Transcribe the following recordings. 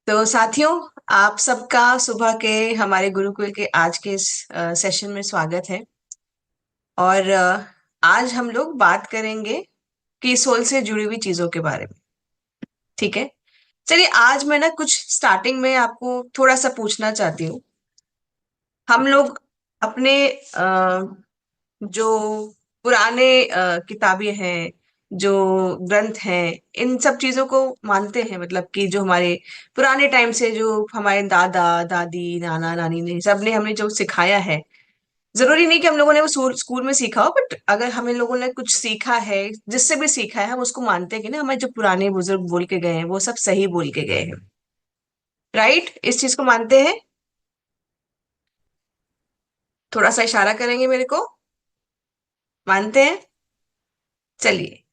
तो साथियों, आप सबका सुबह के हमारे गुरुकुल के आज के इस सेशन में स्वागत है। और आज हम लोग बात करेंगे कि सोल से जुड़ी हुई चीजों के बारे में। ठीक है, चलिए आज मैं ना कुछ स्टार्टिंग में आपको थोड़ा सा पूछना चाहती हूँ। हम लोग अपने जो पुराने किताबें हैं, जो ग्रंथ हैं, इन सब चीजों को मानते हैं। मतलब कि जो हमारे पुराने टाइम से जो हमारे दादा दादी नाना नानी ने सब ने हमें जो सिखाया है, जरूरी नहीं कि हम लोगों ने वो स्कूल में सीखा हो, बट अगर हमें लोगों ने कुछ सीखा है, जिससे भी सीखा है, हम उसको मानते हैं कि ना हमारे जो पुराने बुजुर्ग बोल के गए हैं वो सब सही बोल के गए हैं। राइट, इस चीज को मानते हैं। थोड़ा सा इशारा करेंगे मेरे को, मानते हैं। चलिए,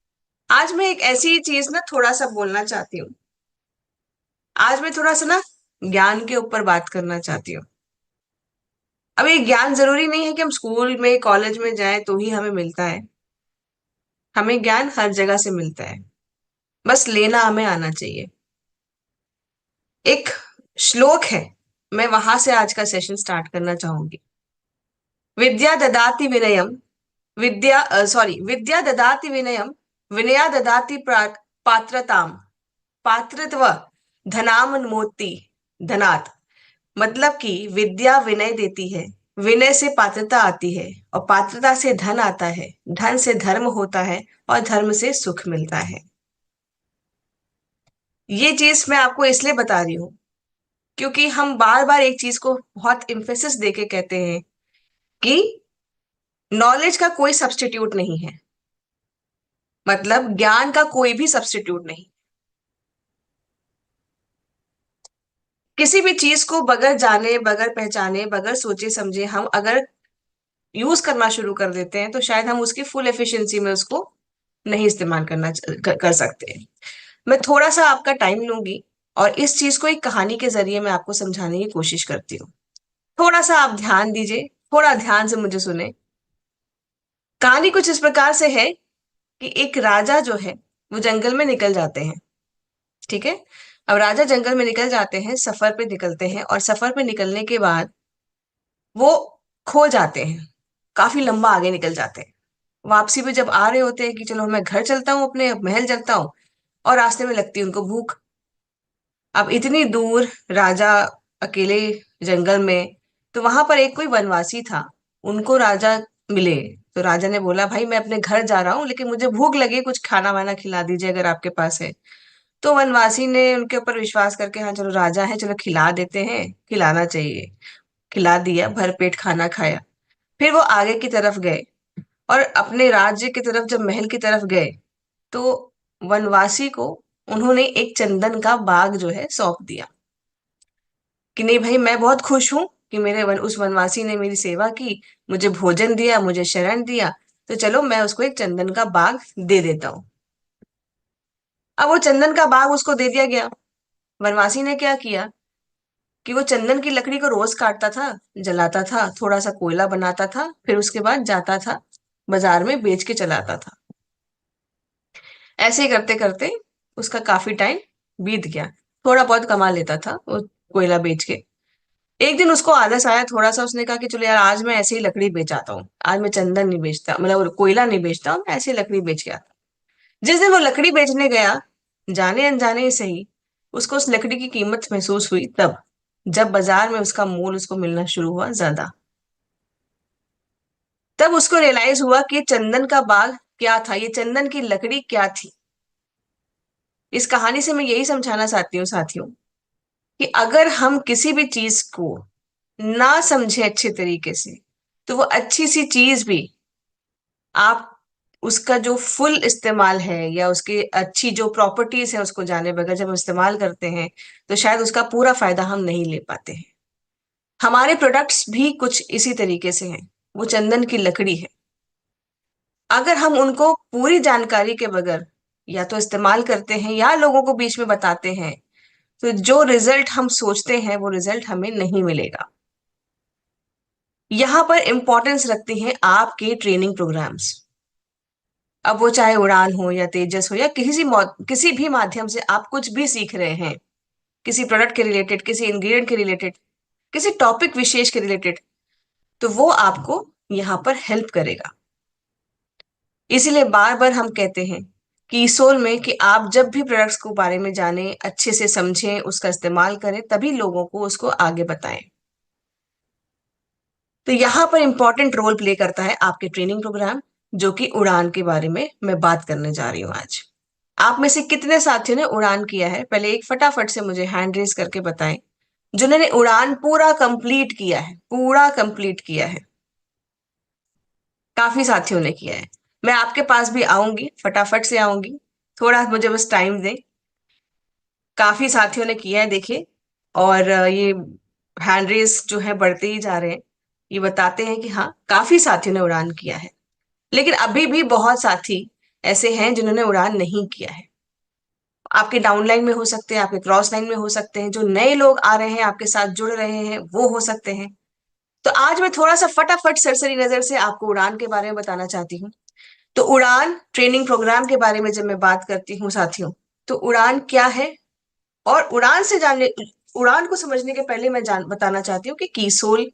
आज मैं एक ऐसी चीज ना थोड़ा सा बोलना चाहती हूँ। आज मैं थोड़ा सा ना ज्ञान के ऊपर बात करना चाहती हूँ। अब ये ज्ञान जरूरी नहीं है कि हम स्कूल में कॉलेज में जाएं तो ही हमें मिलता है। हमें ज्ञान हर जगह से मिलता है, बस लेना हमें आना चाहिए। एक श्लोक है, मैं वहां से आज का सेशन स्टार्ट करना चाहूंगी। विद्या ददाति विनयम, विद्या ददाति विनयम, विनया ददाति पात्रताम, पात्रत्व धनामन्मोति धनात्। मतलब कि विद्या विनय देती है, विनय से पात्रता आती है, और पात्रता से धन आता है, धन से धर्म होता है, और धर्म से सुख मिलता है। ये चीज मैं आपको इसलिए बता रही हूँ क्योंकि हम बार बार एक चीज को बहुत इम्फेसिस देके कहते हैं कि नॉलेज का कोई सब्स्टिट्यूट नहीं है। मतलब ज्ञान का कोई भी सब्स्टिट्यूट नहीं। किसी भी चीज को बगैर जाने, बगैर पहचाने, बगैर सोचे समझे हम अगर यूज करना शुरू कर देते हैं तो शायद हम उसकी फुल एफिशिएंसी में उसको नहीं इस्तेमाल कर सकते हैं। मैं थोड़ा सा आपका टाइम लूंगी और इस चीज को एक कहानी के जरिए मैं आपको समझाने की कोशिश करती हूँ। थोड़ा सा आप ध्यान दीजिए, थोड़ा ध्यान से मुझे सुने। कहानी कुछ इस प्रकार से है कि एक राजा जो है वो जंगल में निकल जाते हैं। ठीक है, अब राजा जंगल में निकल जाते हैं, सफर पे निकलते हैं, और सफर पे निकलने के बाद वो खो जाते हैं, काफी लंबा आगे निकल जाते हैं। वापसी पे जब आ रहे होते हैं कि चलो मैं घर चलता हूँ, अपने महल चलता हूँ, और रास्ते में लगती है उनको भूख। अब इतनी दूर राजा अकेले जंगल में, तो वहां पर एक कोई वनवासी था, उनको राजा मिले। तो राजा ने बोला, भाई मैं अपने घर जा रहा हूँ लेकिन मुझे भूख लगी, कुछ खाना वाना खिला दीजिए अगर आपके पास है। तो वनवासी ने उनके ऊपर विश्वास करके, हाँ चलो राजा है, चलो खिला देते हैं, खिलाना चाहिए। खिला दिया, भरपेट खाना खाया। फिर वो आगे की तरफ गए, और अपने राज्य की तरफ जब महल की तरफ गए तो वनवासी को उन्होंने एक चंदन का बाग जो है सौंप दिया कि नहीं भाई, मैं बहुत खुश हूं कि उस वनवासी ने मेरी सेवा की, मुझे भोजन दिया, मुझे शरण दिया, तो चलो मैं उसको एक चंदन का बाग दे देता हूँ। अब वो चंदन का बाग उसको दे दिया गया। वनवासी ने क्या किया कि वो चंदन की लकड़ी को रोज काटता था, जलाता था, थोड़ा सा कोयला बनाता था, फिर उसके बाद जाता था बाजार में बेच के चलाता था। ऐसे ही करते करते उसका काफी टाइम बीत गया। थोड़ा बहुत कमा लेता था वो कोयला बेच के। एक दिन उसको आलस आया थोड़ा सा, उसने कहा कि चलो यार आज मैं ऐसे ही लकड़ी बेचाता हूँ, आज मैं चंदन नहीं बेचता, मतलब वो कोयला नहीं बेचता हूँ, मैं ऐसे ही लकड़ी बेच के आता हूँ। जिस दिन वो लकड़ी बेचने गया, जाने अनजाने ही सही, उसको उस लकड़ी की कीमत महसूस हुई तब, जब बाजार में उसका मोल उसको मिलना शुरू हुआ ज्यादा। तब उसको रियलाइज हुआ कि ये चंदन का बाग क्या था, ये चंदन की लकड़ी क्या थी। इस कहानी से मैं यही समझाना चाहती हूँ साथियों, कि अगर हम किसी भी चीज को ना समझे अच्छे तरीके से, तो वो अच्छी सी चीज भी, आप उसका जो फुल इस्तेमाल है या उसकी अच्छी जो प्रॉपर्टीज है उसको जाने बगैर जब हम इस्तेमाल करते हैं, तो शायद उसका पूरा फायदा हम नहीं ले पाते हैं। हमारे प्रोडक्ट्स भी कुछ इसी तरीके से हैं। वो चंदन की लकड़ी है, अगर हम उनको पूरी जानकारी के बगैर या तो इस्तेमाल करते हैं या लोगों को बीच में बताते हैं, तो जो रिजल्ट हम सोचते हैं वो रिजल्ट हमें नहीं मिलेगा। यहाँ पर इंपॉर्टेंस रखती हैं आपके ट्रेनिंग प्रोग्राम्स। अब वो चाहे उड़ान हो या तेजस हो या किसी भी माध्यम से आप कुछ भी सीख रहे हैं, किसी प्रोडक्ट के रिलेटेड, किसी इंग्रेडिएंट के रिलेटेड, किसी टॉपिक विशेष के रिलेटेड, तो वो आपको यहाँ पर हेल्प करेगा। इसीलिए बार बार हम कहते हैं कि सोल में कि आप जब भी प्रोडक्ट्स को बारे में जानें, अच्छे से समझें, उसका इस्तेमाल करें, तभी लोगों को उसको आगे बताएं। तो यहाँ पर इंपॉर्टेंट रोल प्ले करता है आपके ट्रेनिंग प्रोग्राम, जो कि उड़ान के बारे में मैं बात करने जा रही हूँ आज। आप में से कितने साथियों ने उड़ान किया है? पहले एक फटाफट से मुझे हैंड रेज करके बताएं जिन्होंने उड़ान पूरा कंप्लीट किया है, पूरा कंप्लीट किया है। काफी साथियों ने किया है। मैं आपके पास भी आऊंगी, फटाफट से आऊंगी, थोड़ा मुझे बस टाइम दें। काफी साथियों ने किया है, देखिए। और ये हैंड रेस जो है बढ़ते ही जा रहे हैं, ये बताते हैं कि हाँ, काफी साथियों ने उड़ान किया है। लेकिन अभी भी बहुत साथी ऐसे हैं जिन्होंने उड़ान नहीं किया है। आपके डाउनलाइन में हो सकते हैं, आपके क्रॉस लाइन में हो सकते हैं, जो नए लोग आ रहे हैं आपके साथ जुड़ रहे हैं वो हो सकते हैं। तो आज मैं थोड़ा सा फटाफट सरसरी नजर से आपको उड़ान के बारे में बताना चाहती हूँ। तो उड़ान ट्रेनिंग प्रोग्राम के बारे में जब मैं बात करती हूँ साथियों, तो उड़ान क्या है, और उड़ान से जानने, उड़ान को समझने के पहले मैं बताना चाहती हूँ कि कीसोल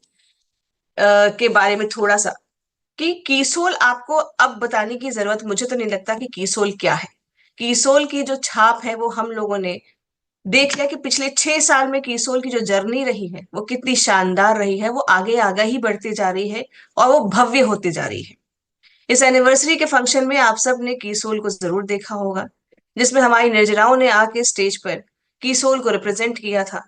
के बारे में थोड़ा सा, कि कीसोल आपको अब बताने की जरूरत मुझे तो नहीं लगता कि कीसोल क्या है। कीसोल की जो छाप है वो हम लोगों ने देख लिया कि पिछले 6 साल में कीसोल की जो जर्नी रही है वो कितनी शानदार रही है, वो आगे आगे ही बढ़ती जा रही है और वो भव्य होती जा रही है। इस एनिवर्सरी के फंक्शन में आप सब ने कीसोल को जरूर देखा होगा, जिसमें हमारी निर्जराओं ने आके स्टेज पर कीसोल को रिप्रेजेंट किया था।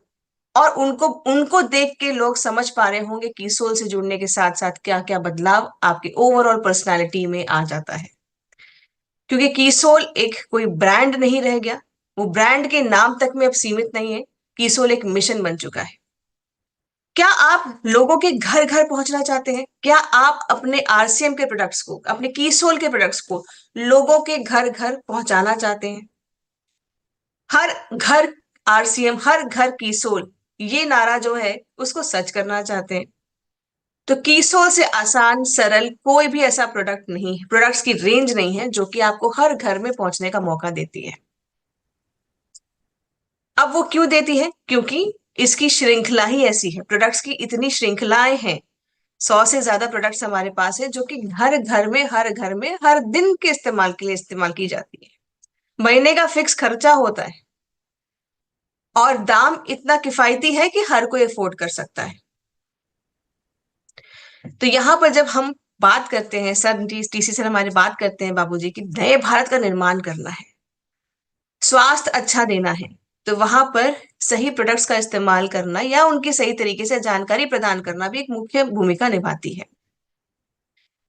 और उनको उनको देख के लोग समझ पा रहे होंगे कीसोल से जुड़ने के साथ साथ क्या क्या बदलाव आपके ओवरऑल पर्सनालिटी में आ जाता है। क्योंकि कीसोल एक कोई ब्रांड नहीं रह गया, वो ब्रांड के नाम तक में अब सीमित नहीं है। कीसोल एक मिशन बन चुका है। क्या आप लोगों के घर घर पहुंचना चाहते हैं? क्या आप अपने आरसीएम के प्रोडक्ट्स को, अपने कीसोल के प्रोडक्ट्स को लोगों के घर घर पहुंचाना चाहते हैं? हर घर आरसीएम, हर घर कीसोल, ये नारा जो है उसको सच करना चाहते हैं। तो कीसोल से आसान सरल कोई भी ऐसा प्रोडक्ट नहीं है, प्रोडक्ट्स की रेंज नहीं है जो कि आपको हर घर में पहुंचने का मौका देती है। अब वो क्यों देती है? क्योंकि इसकी श्रृंखला ही ऐसी है, प्रोडक्ट्स की इतनी श्रृंखलाएं हैं। 100 से ज्यादा प्रोडक्ट्स हमारे पास है जो कि हर घर में, हर घर में, हर दिन के इस्तेमाल के लिए इस्तेमाल की जाती है। महीने का फिक्स खर्चा होता है और दाम इतना किफायती है कि हर कोई अफोर्ड कर सकता है। तो यहाँ पर जब हम बात करते हैं, सर टीसी सर हमारे बात करते हैं बाबूजी कि नए भारत का निर्माण करना है, स्वास्थ्य अच्छा देना है, तो वहां पर सही प्रोडक्ट्स का इस्तेमाल करना या उनकी सही तरीके से जानकारी प्रदान करना भी एक मुख्य भूमिका निभाती है।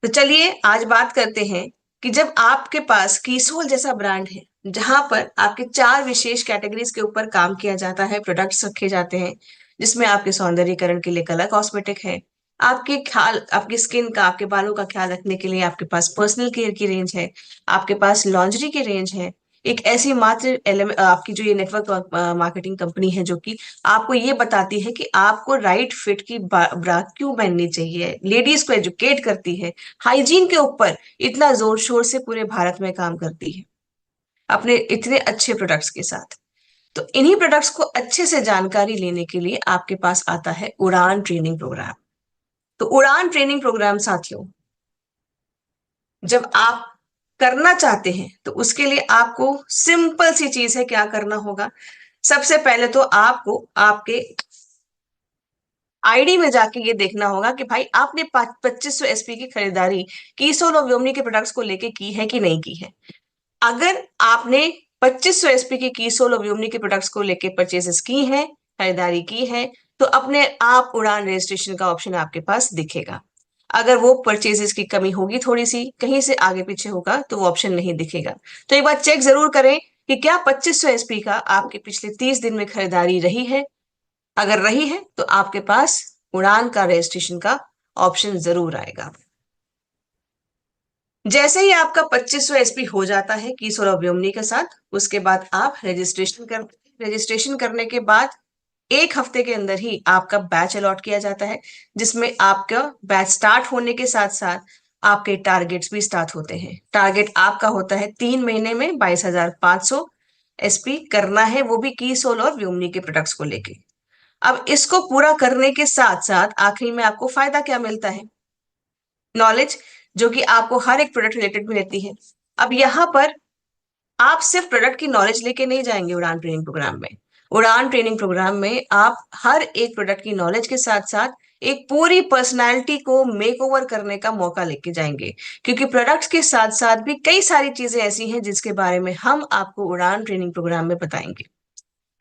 तो चलिए आज बात करते हैं कि जब आपके पास कीसोल जैसा ब्रांड है, जहां पर आपके 4 विशेष कैटेगरीज के ऊपर काम किया जाता है, प्रोडक्ट्स रखे जाते हैं, जिसमें आपके सौंदर्यीकरण के लिए कलर कॉस्मेटिक है, आपके ख्याल, आपकी स्किन का, आपके बालों का ख्याल रखने के लिए आपके पास पर्सनल केयर की रेंज है, आपके पास लॉन्जरी की रेंज है। एक ऐसी मात्र आपकी जो ये नेटवर्क मार्केटिंग कंपनी है जो कि आपको ये बताती है कि आपको राइट फिट की ब्रा क्यों पहननी चाहिए, लेडीज को एजुकेट करती है, हाइजीन के ऊपर इतना जोर शोर से पूरे भारत में काम करती है अपने इतने अच्छे प्रोडक्ट्स के साथ। तो इन्हीं प्रोडक्ट्स को अच्छे से जानकारी लेने के लिए आपके पास आता है उड़ान ट्रेनिंग प्रोग्राम। तो उड़ान ट्रेनिंग प्रोग्राम साथियों, जब आप करना चाहते हैं तो उसके लिए आपको सिंपल सी चीज है, क्या करना होगा? सबसे पहले तो आपको आपके आईडी में जाके ये देखना होगा कि भाई आपने 2500 एसपी की खरीदारी कीसोल और व्योमनी के प्रोडक्ट्स को लेके की है कि नहीं की है। अगर आपने 2500 एसपी की कीसोल और व्योमनी के प्रोडक्ट्स को लेके परचेजेस की है, खरीदारी की है, तो अपने आप उड़ान रजिस्ट्रेशन का ऑप्शन आपके पास दिखेगा। अगर वो परचेजेस की कमी होगी, थोड़ी सी कहीं से आगे पीछे होगा, तो वो ऑप्शन नहीं दिखेगा। तो एक बार चेक जरूर करें कि क्या 2500 एसपी का आपके पिछले 30 दिन में खरीदारी रही है। अगर रही है तो आपके पास उड़ान का रजिस्ट्रेशन का ऑप्शन जरूर आएगा। जैसे ही आपका 2500 एसपी हो जाता है कीसोल और व्योमनी के साथ, उसके बाद आप रजिस्ट्रेशन करने के बाद 1 हफ्ते के अंदर ही आपका बैच अलॉट किया जाता है, जिसमें आपका बैच स्टार्ट होने के साथ साथ आपके टारगेट्स भी स्टार्ट होते हैं। टारगेट आपका होता है 3 महीने में 22,500, एसपी करना है, वो भी की सोल और व्योमनी के प्रोडक्ट्स को लेके। अब इसको पूरा करने के साथ साथ आखिरी में आपको फायदा क्या मिलता है? नॉलेज, जो कि आपको हर एक प्रोडक्ट रिलेटेड में रहती है। अब यहाँ पर आप सिर्फ प्रोडक्ट की नॉलेज लेके नहीं जाएंगे उड़ान ट्रेनिंग प्रोग्राम में। उड़ान ट्रेनिंग प्रोग्राम में आप हर एक प्रोडक्ट की नॉलेज के साथ साथ एक पूरी पर्सनालिटी को मेक ओवर करने का मौका लेके जाएंगे, क्योंकि प्रोडक्ट्स के साथ साथ भी कई सारी चीजें ऐसी हैं जिसके बारे में हम आपको उड़ान ट्रेनिंग प्रोग्राम में बताएंगे।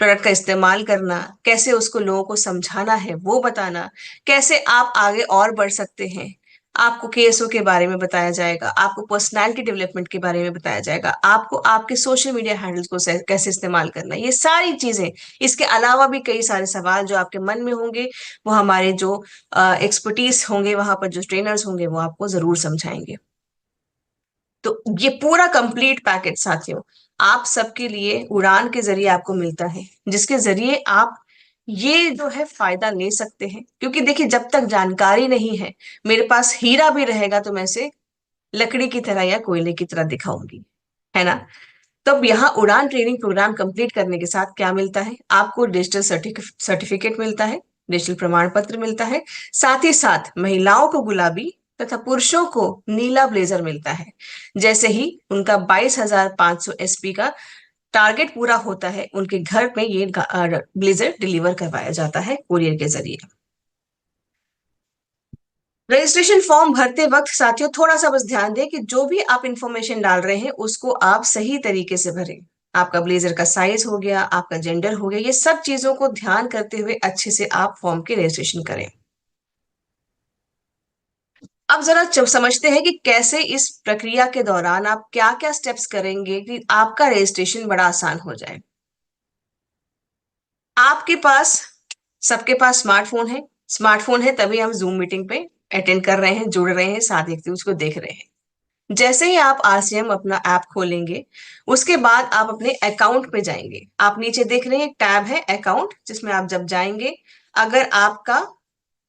प्रोडक्ट का इस्तेमाल करना, कैसे उसको लोगों को समझाना है वो बताना, कैसे आप आगे और बढ़ सकते हैं। आपको केएसओ के बारे में बताया जाएगा, आपको पर्सनालिटी डेवलपमेंट के बारे में बताया जाएगा, आपको आपके सोशल मीडिया हैंडल्स को कैसे इस्तेमाल करना है, ये सारी चीजें। इसके अलावा भी कई सारे सवाल जो आपके मन में होंगे, वो हमारे जो एक्सपर्टीज होंगे वहां पर, जो ट्रेनर्स होंगे, वो आपको जरूर समझाएंगे। तो ये पूरा कंप्लीट पैकेज साथियों आप सबके लिए उड़ान के जरिए आपको मिलता है, जिसके जरिए आप ये जो है फायदा ले सकते हैं। क्योंकि देखिए, जब तक जानकारी नहीं है, मेरे पास हीरा भी रहेगा तो मैं इसे लकड़ी की तरह या कोयले की तरह दिखाऊंगी, है ना? तो अब यहाँ उड़ान ट्रेनिंग प्रोग्राम कंप्लीट करने के साथ क्या मिलता है? आपको डिजिटल सर्टिफिकेट मिलता है, डिजिटल प्रमाण पत्र मिलता है। साथ ही साथ महिलाओं को गुलाबी तथा पुरुषों को नीला ब्लेजर मिलता है। जैसे ही उनका 22,500 एसपी का टारगेट पूरा होता है, उनके घर पे ये ब्लेजर डिलीवर करवाया जाता है कुरियर के जरिए। रजिस्ट्रेशन फॉर्म भरते वक्त साथियों थोड़ा सा बस ध्यान दें कि जो भी आप इंफॉर्मेशन डाल रहे हैं उसको आप सही तरीके से भरें। आपका ब्लेजर का साइज हो गया, आपका जेंडर हो गया, ये सब चीजों को ध्यान करते हुए अच्छे से आप फॉर्म की रजिस्ट्रेशन करें। अब जरा समझते हैं कि कैसे इस प्रक्रिया के दौरान आप क्या क्या स्टेप्स करेंगे कि आपका रजिस्ट्रेशन बड़ा आसान हो जाए। आपके पास, सबके पास स्मार्टफोन है। स्मार्टफोन है तभी हम जूम मीटिंग पे अटेंड कर रहे हैं, जुड़ रहे हैं, साथ एक दूसरे को देख रहे हैं। जैसे ही आप आरसीएम अपना ऐप खोलेंगे, उसके बाद आप अपने अकाउंट पे जाएंगे। आप नीचे देख रहे हैं एक टैब है अकाउंट, जिसमें आप जब जाएंगे, अगर आपका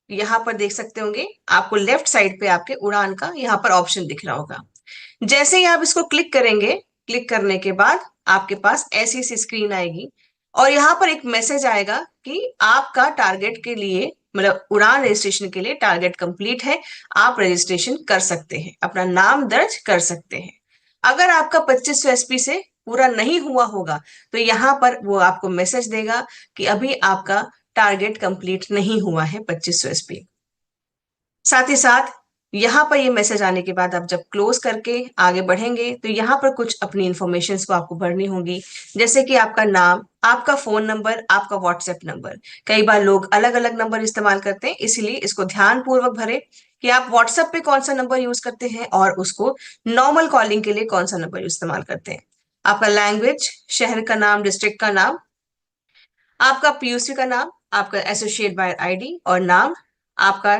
यहाँ पर देख सकते होंगे, आपको लेफ्ट साइड पे आपके उड़ान का यहाँ पर ऑप्शन दिख रहा होगा। जैसे ही आप इसको क्लिक करेंगे, क्लिक करने के बाद आपके पास ऐसी सी स्क्रीन आएगी और यहाँ पर एक मैसेज आएगा कि आपका टारगेट के लिए, मतलब उड़ान रजिस्ट्रेशन के लिए टारगेट कंप्लीट है, आप रजिस्ट्रेशन कर सकते हैं, अपना नाम दर्ज कर सकते हैं। अगर आपका 2500 एसपी से पूरा नहीं हुआ होगा तो यहाँ पर वो आपको मैसेज देगा कि अभी आपका टारगेट कंप्लीट नहीं हुआ है 2500 एसपी। साथ ही साथ यहाँ पर ये मैसेज आने के बाद आप जब क्लोज करके आगे बढ़ेंगे तो यहाँ पर कुछ अपनी इंफॉर्मेशन को आपको भरनी होगी, जैसे कि आपका नाम, आपका फोन नंबर, आपका व्हाट्सएप नंबर। कई बार लोग अलग अलग नंबर इस्तेमाल करते हैं, इसीलिए इसको ध्यान पूर्वक भरे कि आप व्हाट्सएप पे कौन सा नंबर यूज करते हैं और उसको नॉर्मल कॉलिंग के लिए कौन सा नंबर इस्तेमाल करते हैं। आपका लैंग्वेज, शहर का नाम, डिस्ट्रिक्ट का नाम, आपका पीयूसी का नाम, आपका एसोसिएट बाय आईडी और नाम, आपका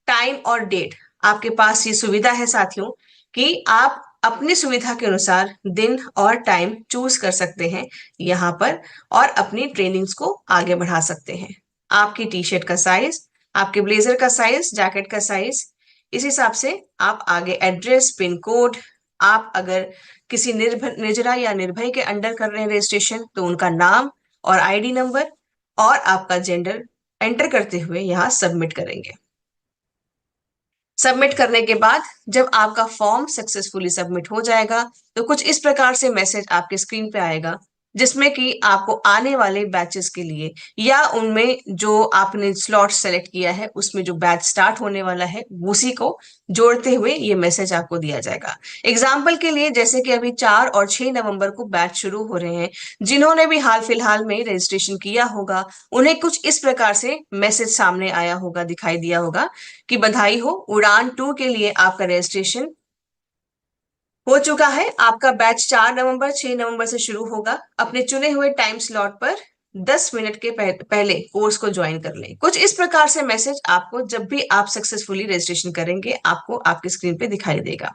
टाइम और डेट। आपके पास ये सुविधा है साथियों कि आप अपनी सुविधा के अनुसार दिन और टाइम चूज कर सकते हैं यहाँ पर और अपनी ट्रेनिंग्स को आगे बढ़ा सकते हैं। आपकी टी शर्ट का साइज, आपके ब्लेजर का साइज, जैकेट का साइज, इस हिसाब से आप आगे एड्रेस, पिन कोड, आप अगर किसी निर्जरा या निर्भय के अंडर कर रहे हैं रजिस्ट्रेशन तो उनका नाम और आईडी नंबर और आपका जेंडर एंटर करते हुए यहाँ सबमिट करेंगे। सबमिट करने के बाद जब आपका फॉर्म सक्सेसफुली सबमिट हो जाएगा तो कुछ इस प्रकार से मैसेज आपके स्क्रीन पे आएगा, जिसमें कि आपको आने वाले बैचेस के लिए या उनमें जो आपने स्लॉट सेलेक्ट किया है उसमें जो बैच स्टार्ट होने वाला है उसी को जोड़ते हुए ये मैसेज आपको दिया जाएगा। एग्जाम्पल के लिए, जैसे कि अभी 4 और 6 नवंबर को बैच शुरू हो रहे हैं, जिन्होंने भी हाल फिलहाल में रजिस्ट्रेशन किया होगा उन्हें कुछ इस प्रकार से मैसेज सामने आया होगा, दिखाई दिया होगा कि बधाई हो, उड़ान 2 के लिए आपका रजिस्ट्रेशन हो चुका है। आपका बैच 4 नवंबर 6 नवंबर से शुरू होगा। अपने चुने हुए टाइम स्लॉट पर 10 मिनट के पहले कोर्स को ज्वाइन कर लें। कुछ इस प्रकार से मैसेज आपको जब भी आप सक्सेसफुली रजिस्ट्रेशन करेंगे आपको आपकी स्क्रीन पे दिखाई देगा।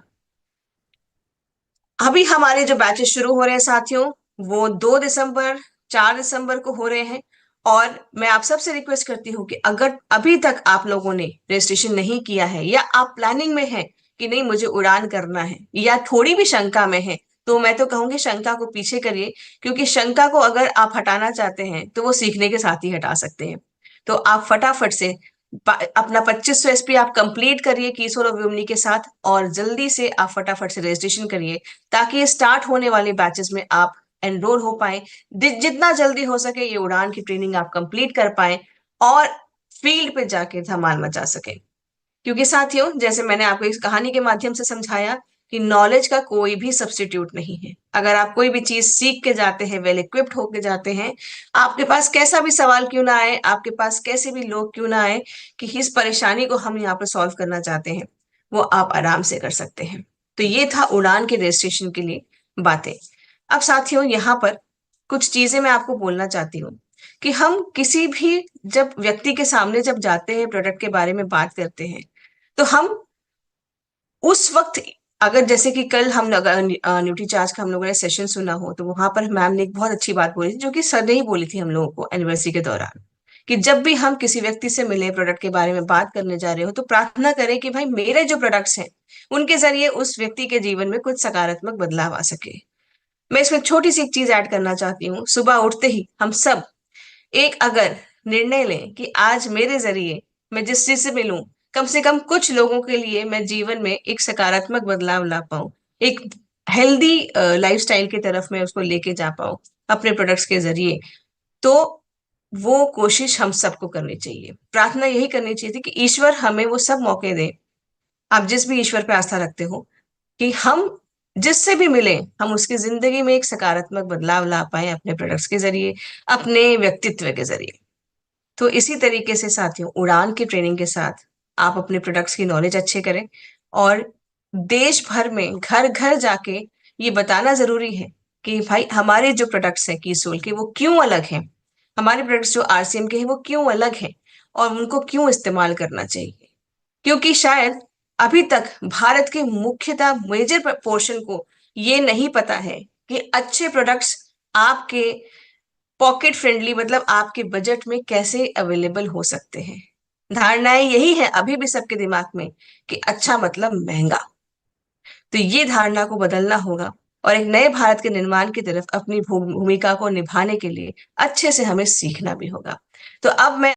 अभी हमारे जो बैचेस शुरू हो रहे हैं साथियों, वो 2 दिसंबर 4 दिसंबर को हो रहे हैं और मैं आप सबसे रिक्वेस्ट करती हूँ कि अगर अभी तक आप लोगों ने रजिस्ट्रेशन नहीं किया है या आप प्लानिंग में हैं कि नहीं मुझे उड़ान करना है या थोड़ी भी शंका में है, तो मैं तो कहूंगी शंका को पीछे करिए, क्योंकि शंका को अगर आप हटाना चाहते हैं तो वो सीखने के साथ ही हटा सकते हैं। तो आप फटाफट से अपना 2500 एसपी आप कंप्लीट करिए कीसोल और व्योमनी के साथ, और जल्दी से आप फटाफट से रजिस्ट्रेशन करिए, ताकि स्टार्ट होने वाले बैचेस में आप एनरोल हो पाए। जितना जल्दी हो सके ये उड़ान की ट्रेनिंग आप कंप्लीट कर पाए और फील्ड पे जाके धमाल मचा सके। क्योंकि साथियों, जैसे मैंने आपको इस कहानी के माध्यम से समझाया कि नॉलेज का कोई भी सब्स्टिट्यूट नहीं है। अगर आप कोई भी चीज सीख के जाते हैं, वेल इक्विप्ड होके जाते हैं, आपके पास कैसा भी सवाल क्यों ना आए, आपके पास कैसे भी लोग क्यों ना आए कि इस परेशानी को हम यहाँ पर सॉल्व करना चाहते हैं, वो आप आराम से कर सकते हैं। तो ये था उड़ान के रजिस्ट्रेशन के लिए बातें। अब साथियों, यहाँ पर कुछ चीजें मैं आपको बोलना चाहती हूँ कि हम किसी भी जब व्यक्ति के सामने जब जाते हैं, प्रोडक्ट के बारे में बात करते हैं, तो हम उस वक्त, अगर जैसे कि कल हम न्यूट्री चार्ज का हम लोगों ने सेशन सुना हो, तो वहां पर मैम ने एक बहुत अच्छी बात बोली थी, जो कि सर ने ही बोली थी हम लोगों को एनिवर्सरी के दौरान, कि जब भी हम किसी व्यक्ति से मिले, प्रोडक्ट के बारे में बात करने जा रहे हो, तो प्रार्थना करें कि भाई मेरे जो प्रोडक्ट्स हैं उनके जरिए उस व्यक्ति के जीवन में कुछ सकारात्मक बदलाव आ सके। मैं इसमें छोटी सी एक चीज ऐड करना चाहती हूँ। सुबह उठते ही हम सब एक अगर निर्णय लें कि आज मेरे जरिए मैं जिस चीज से मिलूं, कम से कम कुछ लोगों के लिए मैं जीवन में एक सकारात्मक बदलाव ला पाऊं, एक हेल्दी लाइफस्टाइल की तरफ मैं उसको लेके जा पाऊं अपने प्रोडक्ट्स के जरिए, तो वो कोशिश हम सबको करनी चाहिए। प्रार्थना यही करनी चाहिए थी कि ईश्वर हमें वो सब मौके दे, आप जिस भी ईश्वर पे आस्था रखते हो, कि हम जिससे भी मिले हम उसकी जिंदगी में एक सकारात्मक बदलाव ला पाए अपने प्रोडक्ट्स के जरिए, अपने व्यक्तित्व के जरिए। तो इसी तरीके से साथियों, उड़ान की ट्रेनिंग के साथ आप अपने प्रोडक्ट्स की नॉलेज अच्छे करें, और देश भर में घर घर जाके ये बताना जरूरी है कि भाई हमारे जो प्रोडक्ट्स हैं कीसोल के, वो क्यों अलग हैं, हमारे प्रोडक्ट्स जो आरसीएम के हैं वो क्यों अलग हैं, और उनको क्यों इस्तेमाल करना चाहिए। क्योंकि शायद अभी तक भारत के मुख्यतः मेजर पोर्शन को ये नहीं पता है कि अच्छे प्रोडक्ट्स आपके पॉकेट फ्रेंडली, मतलब आपके बजट में कैसे अवेलेबल हो सकते हैं। धारणाएं यही है अभी भी सबके दिमाग में कि अच्छा मतलब महंगा। तो ये धारणा को बदलना होगा, और एक नए भारत के निर्माण की तरफ अपनी भूमिका को निभाने के लिए अच्छे से हमें सीखना भी होगा। तो अब मैं